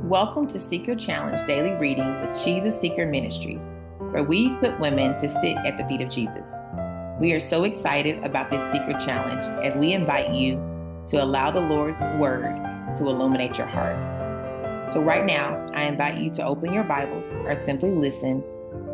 Welcome to Seeker Challenge Daily Reading with She the Seeker Ministries, where we equip women to sit at the feet of Jesus. We are so excited about this Seeker Challenge as we invite you to allow the Lord's Word to illuminate your heart. So right now, I invite you to open your Bibles or simply listen,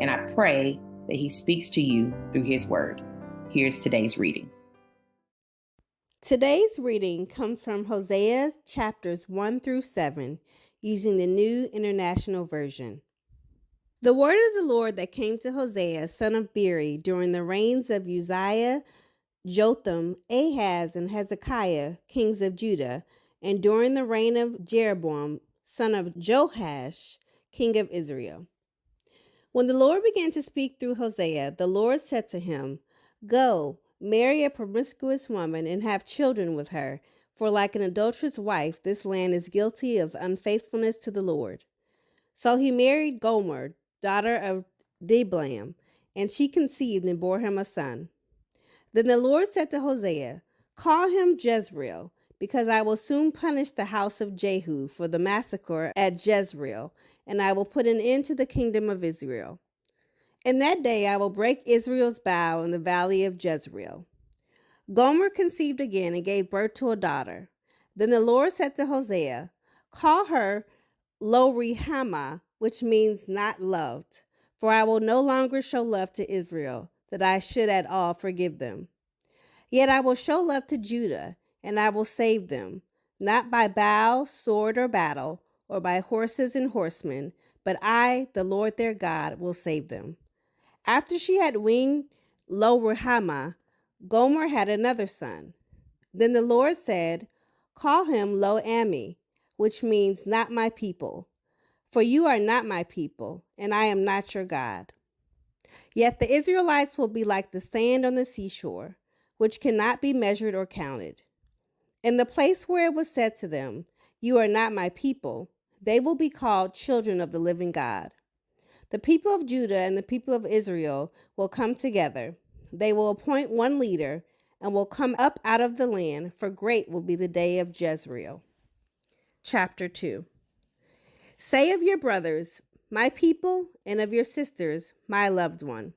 and I pray that He speaks to you through His Word. Here's today's reading. Today's reading comes from Hosea chapters 1 through 7, using the New International Version. The word of the Lord that came to Hosea, son of Beeri, during the reigns of Uzziah, Jotham, Ahaz, and Hezekiah, kings of Judah, and during the reign of Jeroboam, son of Joash, king of Israel. When the Lord began to speak through Hosea, the Lord said to him, "Go, marry a promiscuous woman and have children with her, for like an adulterous wife, this land is guilty of unfaithfulness to the Lord." So he married Gomer, daughter of Diblaim, and she conceived and bore him a son. Then the Lord said to Hosea, "Call him Jezreel, because I will soon punish the house of Jehu for the massacre at Jezreel, and I will put an end to the kingdom of Israel. In that day I will break Israel's bow in the valley of Jezreel." Gomer conceived again and gave birth to a daughter. Then the Lord said to Hosea, "Call her Lo-Ruhamah, which means not loved, for I will no longer show love to Israel, that I should at all forgive them. Yet I will show love to Judah, and I will save them, not by bow, sword, or battle, or by horses and horsemen, but I, the Lord their God, will save them." After she had weaned Lo-Ruhamah, Gomer had another son. Then the Lord said, "Call him Lo-Ammi, which means not my people, for you are not my people, and I am not your God. Yet the Israelites will be like the sand on the seashore, which cannot be measured or counted. In the place where it was said to them, 'You are not my people,' they will be called children of the living God. The people of Judah and the people of Israel will come together. They will appoint one leader and will come up out of the land, for great will be the day of Jezreel." Chapter 2. Say of your brothers, "My people," and of your sisters, "My loved one."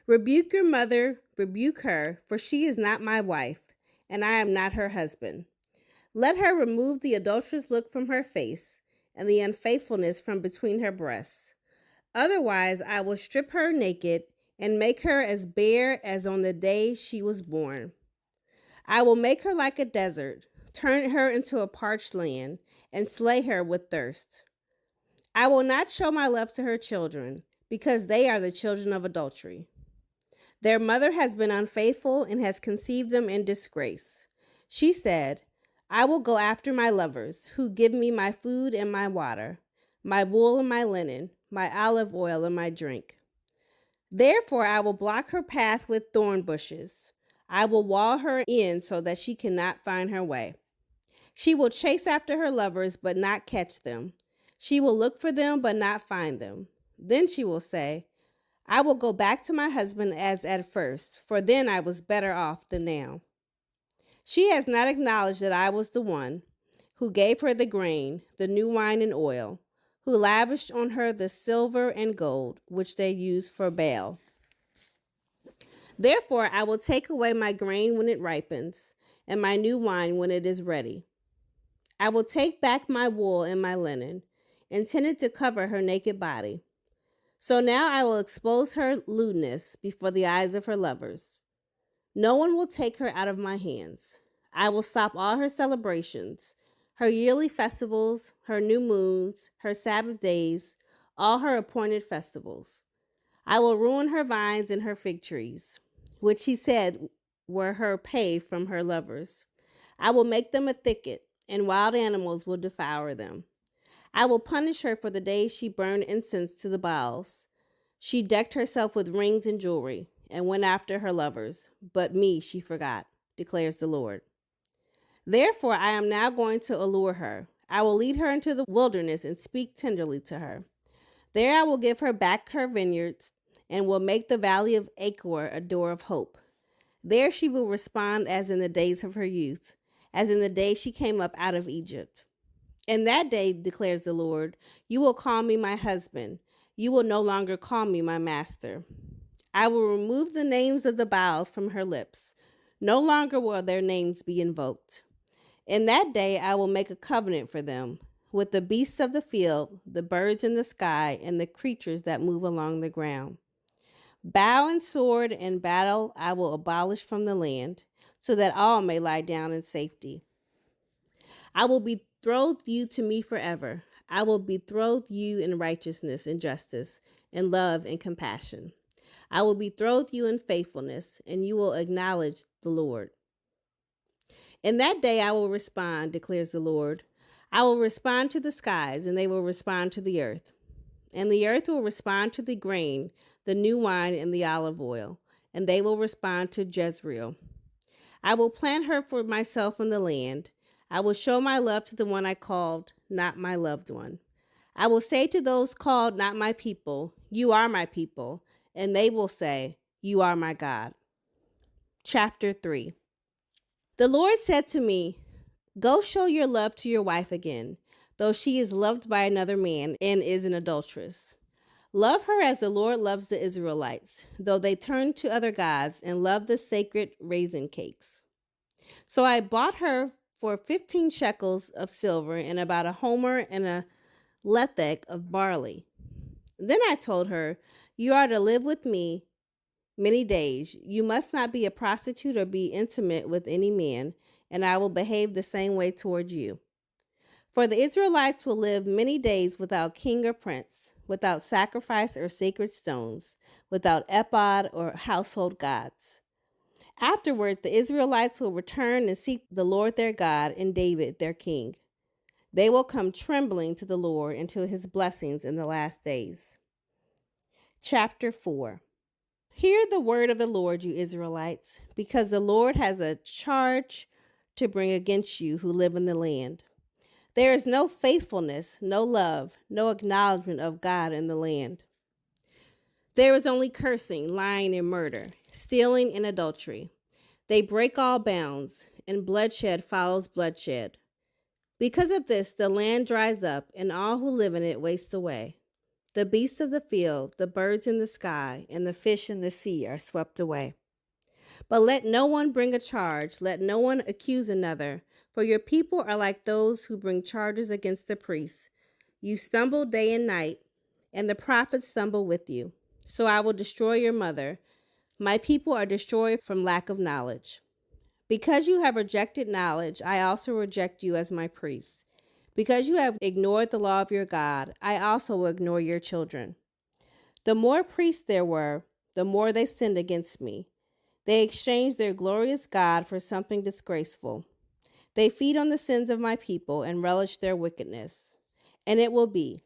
Rebuke your mother, rebuke her, for she is not my wife, and I am not her husband. Let her remove the adulterous look from her face, and the unfaithfulness from between her breasts. Otherwise, I will strip her naked and make her as bare as on the day she was born. I will make her like a desert, turn her into a parched land, and slay her with thirst. I will not show my love to her children, because they are the children of adultery. Their mother has been unfaithful and has conceived them in disgrace. She said, "I will go after my lovers, who give me my food and my water, my wool and my linen, my olive oil and my drink." Therefore I will block her path with thorn bushes. I will wall her in so that she cannot find her way. She will chase after her lovers, but not catch them. She will look for them, but not find them. Then she will say, "I will go back to my husband as at first, for then I was better off than now." She has not acknowledged that I was the one who gave her the grain, the new wine and oil, who lavished on her the silver and gold, which they used for Baal. Therefore I will take away my grain when it ripens, and my new wine when it is ready. I will take back my wool and my linen, intended to cover her naked body. So now I will expose her lewdness before the eyes of her lovers. No one will take her out of my hands. I will stop all her celebrations, her yearly festivals, her new moons, her Sabbath days, all her appointed festivals. I will ruin her vines and her fig trees, which he said were her pay from her lovers. I will make them a thicket, and wild animals will devour them. I will punish her for the days she burned incense to the Baals. She decked herself with rings and jewelry and went after her lovers, but me she forgot, declares the Lord. Therefore I am now going to allure her. I will lead her into the wilderness and speak tenderly to her. There I will give her back her vineyards and will make the valley of Achor a door of hope. There she will respond as in the days of her youth, as in the day she came up out of Egypt. In that day, declares the Lord, you will call me my husband. You will no longer call me my master. I will remove the names of the Baals from her lips. No longer will their names be invoked. In that day, I will make a covenant for them with the beasts of the field, the birds in the sky, and the creatures that move along the ground. Bow and sword and battle I will abolish from the land, so that all may lie down in safety. I will betroth you to me forever. I will betroth you in righteousness and justice, in love and compassion. I will betroth you in faithfulness, and you will acknowledge the Lord. In that day I will respond, declares the Lord. I will respond to the skies, and they will respond to the earth. And the earth will respond to the grain, the new wine, and the olive oil, and they will respond to Jezreel. I will plant her for myself in the land. I will show my love to the one I called, not my loved one. I will say to those called not my people, you are my people, and they will say, you are my God. Chapter 3. The Lord said to me, go show your love to your wife again, though she is loved by another man and is an adulteress. Love her as the Lord loves the Israelites, though they turned to other gods and loved the sacred raisin cakes. So I bought her for 15 shekels of silver and about a homer and a lethek of barley. Then I told her, you are to live with me many days. You must not be a prostitute or be intimate with any man, and I will behave the same way toward you. For the Israelites will live many days without king or prince, without sacrifice or sacred stones, without ephod or household gods. Afterward, the Israelites will return and seek the Lord their God and David their king. They will come trembling to the Lord and to his blessings in the last days. Chapter 4. Hear the word of the Lord, you Israelites, because the Lord has a charge to bring against you who live in the land. There is no faithfulness, no love, no acknowledgement of God in the land. There is only cursing, lying, and murder, stealing, and adultery. They break all bounds, and bloodshed follows bloodshed. Because of this, the land dries up, and all who live in it waste away. The beasts of the field, the birds in the sky, and the fish in the sea are swept away. But let no one bring a charge, let no one accuse another, for your people are like those who bring charges against the priests. You stumble day and night, and the prophets stumble with you. So I will destroy your mother. My people are destroyed from lack of knowledge. Because you have rejected knowledge, I also reject you as my priests. Because you have ignored the law of your God, I also will ignore your children. The more priests there were, the more they sinned against me. They exchanged their glorious God for something disgraceful. They feed on the sins of my people and relish their wickedness. And it will be,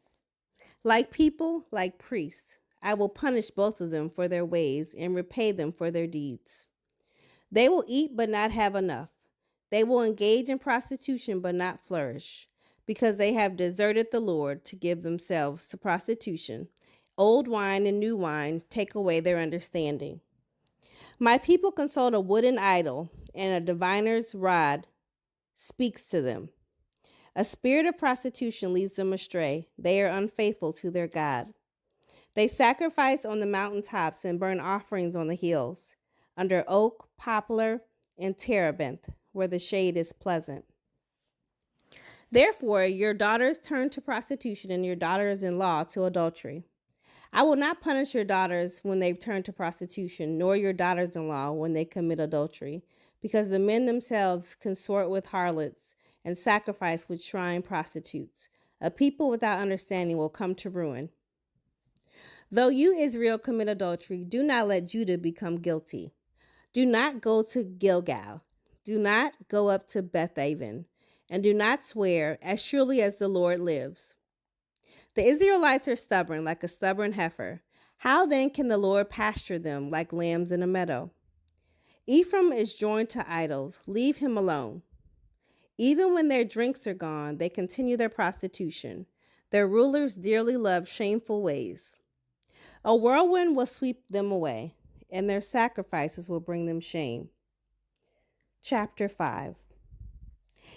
like people, like priests, I will punish both of them for their ways and repay them for their deeds. They will eat but not have enough. They will engage in prostitution but not flourish, because they have deserted the Lord to give themselves to prostitution. Old wine and new wine take away their understanding. My people consult a wooden idol, and a diviner's rod speaks to them. A spirit of prostitution leads them astray. They are unfaithful to their God. They sacrifice on the mountaintops and burn offerings on the hills, under oak, poplar, and terebinth, where the shade is pleasant. Therefore, your daughters turn to prostitution and your daughters-in-law to adultery. I will not punish your daughters when they've turned to prostitution, nor your daughters-in-law when they commit adultery, because the men themselves consort with harlots and sacrifice with shrine prostitutes. A people without understanding will come to ruin. Though you, Israel, commit adultery, do not let Judah become guilty. Do not go to Gilgal. Do not go up to Bethaven. And do not swear, as surely as the Lord lives. The Israelites are stubborn, like a stubborn heifer. How then can the Lord pasture them like lambs in a meadow? Ephraim is joined to idols. Leave him alone. Even when their drinks are gone, they continue their prostitution. Their rulers dearly love shameful ways. A whirlwind will sweep them away, and their sacrifices will bring them shame. Chapter 5.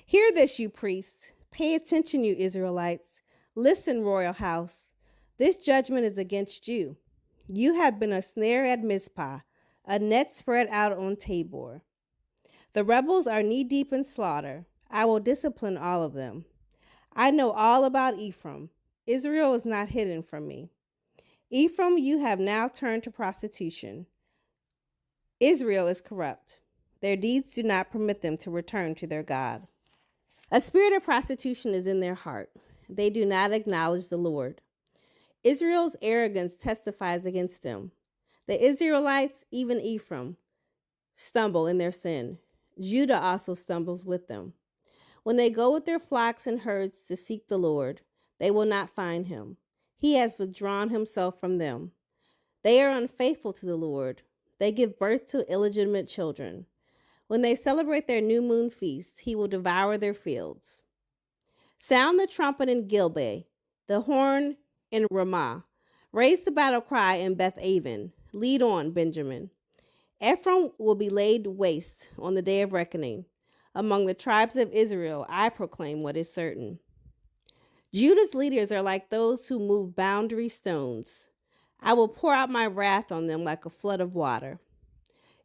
Hear this, you priests. Pay attention, you Israelites. Listen, royal house. This judgment is against you. You have been a snare at Mizpah, a net spread out on Tabor. The rebels are knee-deep in slaughter. I will discipline all of them. I know all about Ephraim. Israel is not hidden from me. Ephraim, you have now turned to prostitution. Israel is corrupt. Their deeds do not permit them to return to their God. A spirit of prostitution is in their heart. They do not acknowledge the Lord. Israel's arrogance testifies against them. The Israelites, even Ephraim, stumble in their sin. Judah also stumbles with them. When they go with their flocks and herds to seek the Lord, they will not find him. He has withdrawn himself from them. They are unfaithful to the Lord. They give birth to illegitimate children. When they celebrate their new moon feast, he will devour their fields. Sound the trumpet in Gilbe, the horn in Ramah. Raise the battle cry in Beth-aven. Lead on, Benjamin. Ephraim will be laid waste on the day of reckoning. Among the tribes of Israel, I proclaim what is certain. Judah's leaders are like those who move boundary stones. I will pour out my wrath on them like a flood of water.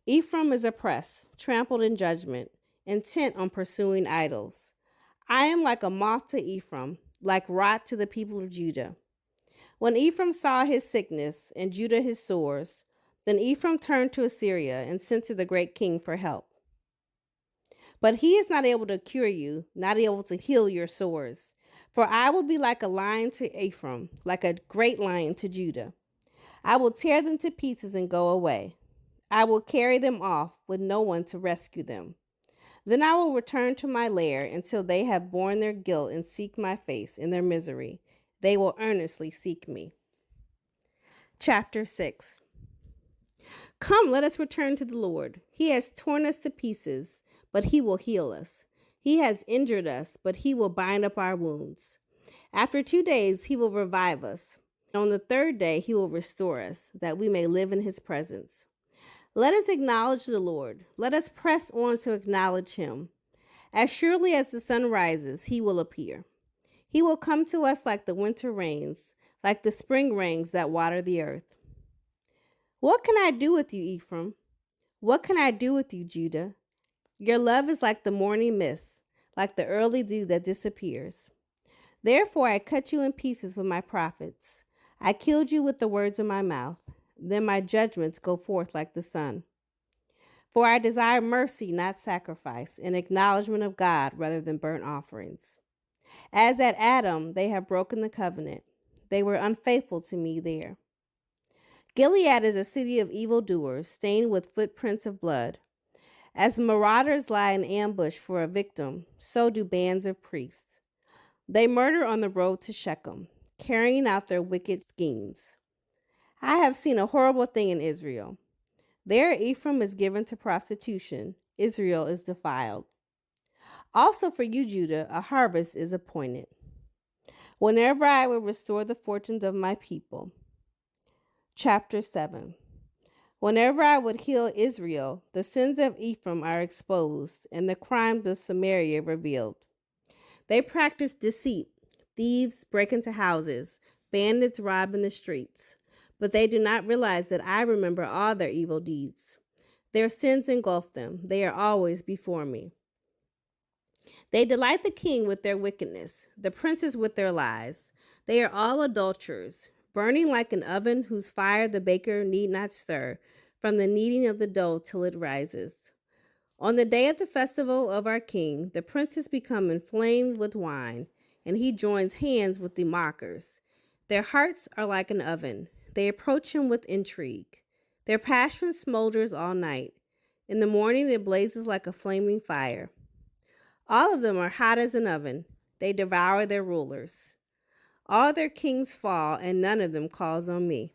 Ephraim is oppressed, trampled in judgment, intent on pursuing idols. I am like a moth to Ephraim, like rot to the people of Judah. When Ephraim saw his sickness and Judah his sores, then Ephraim turned to Assyria and sent to the great king for help. But he is not able to cure you, not able to heal your sores. For I will be like a lion to Ephraim, like a great lion to Judah. I will tear them to pieces and go away. I will carry them off with no one to rescue them. Then I will return to my lair until they have borne their guilt and seek my face in their misery. They will earnestly seek me. Chapter 6. Come, let us return to the Lord. He has torn us to pieces, but he will heal us. He has injured us, but he will bind up our wounds. After 2 days, he will revive us. On the third day, he will restore us, that we may live in his presence. Let us acknowledge the Lord. Let us press on to acknowledge him. As surely as the sun rises, he will appear. He will come to us like the winter rains, like the spring rains that water the earth. What can I do with you, Ephraim? What can I do with you, Judah? Your love is like the morning mist, like the early dew that disappears. Therefore I cut you in pieces with my prophets. I killed you with the words of my mouth. Then my judgments go forth like the sun. For I desire mercy, not sacrifice, and acknowledgement of God rather than burnt offerings. As at Adam, they have broken the covenant. They were unfaithful to me there. Gilead is a city of evildoers, stained with footprints of blood. As marauders lie in ambush for a victim, so do bands of priests. They murder on the road to Shechem, carrying out their wicked schemes. I have seen a horrible thing in Israel. There Ephraim is given to prostitution. Israel is defiled. Also for you, Judah, a harvest is appointed. Whenever I will restore the fortunes of my people. Chapter 7. Whenever I would heal Israel, the sins of Ephraim are exposed, and the crimes of Samaria revealed. They practice deceit. Thieves break into houses. Bandits rob in the streets. But they do not realize that I remember all their evil deeds. Their sins engulf them. They are always before me. They delight the king with their wickedness, the princes with their lies. They are all adulterers, burning like an oven whose fire the baker need not stir, from the kneading of the dough till it rises. On the day of the festival of our king, the princes become inflamed with wine, and he joins hands with the mockers. Their hearts are like an oven. They approach him with intrigue. Their passion smolders all night. In the morning it blazes like a flaming fire. All of them are hot as an oven. They devour their rulers. All their kings fall, and none of them calls on me.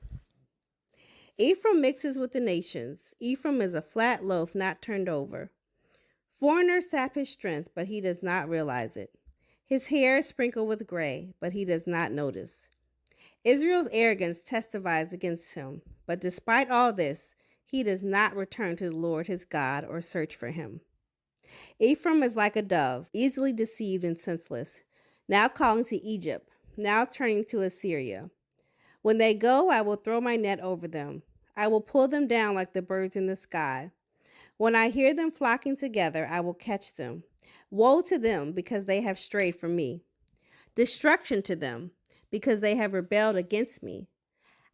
Ephraim mixes with the nations. Ephraim is a flat loaf not turned over. Foreigners sap his strength, but he does not realize it. His hair is sprinkled with gray, but he does not notice. Israel's arrogance testifies against him, but despite all this, he does not return to the Lord his God or search for him. Ephraim is like a dove, easily deceived and senseless. now calling to Egypt, now turning to Assyria. When they go, I will throw my net over them. I will pull them down like the birds in the sky. When I hear them flocking together, I will catch them. Woe to them, because they have strayed from me. Destruction to them, because they have rebelled against me.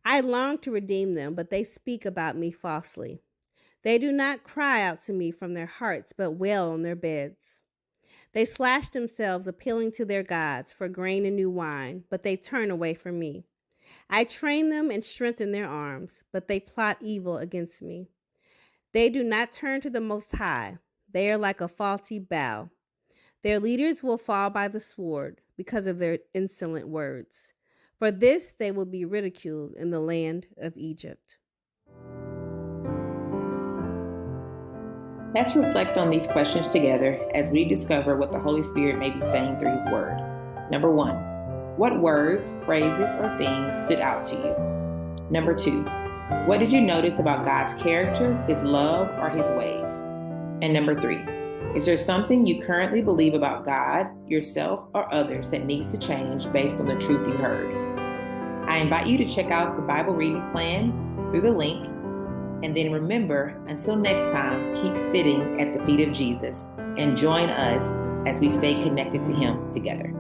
I long to redeem them, but they speak about me falsely. They do not cry out to me from their hearts, but wail on their beds. They slash themselves, appealing to their gods for grain and new wine, but they turn away from me. I train them and strengthen their arms, but they plot evil against me. They do not turn to the Most High. They are like a faulty bow. Their leaders will fall by the sword because of their insolent words. For this they will be ridiculed in the land of Egypt. Let's reflect on these questions together as we discover what the Holy Spirit may be saying through His Word. Number 1, what words, phrases, or things stood out to you? Number 2, what did you notice about God's character, His love, or His ways? And number 3, is there something you currently believe about God, yourself, or others that needs to change based on the truth you heard? I invite you to check out the Bible reading plan through the link. And then remember, until next time, keep sitting at the feet of Jesus and join us as we stay connected to Him together.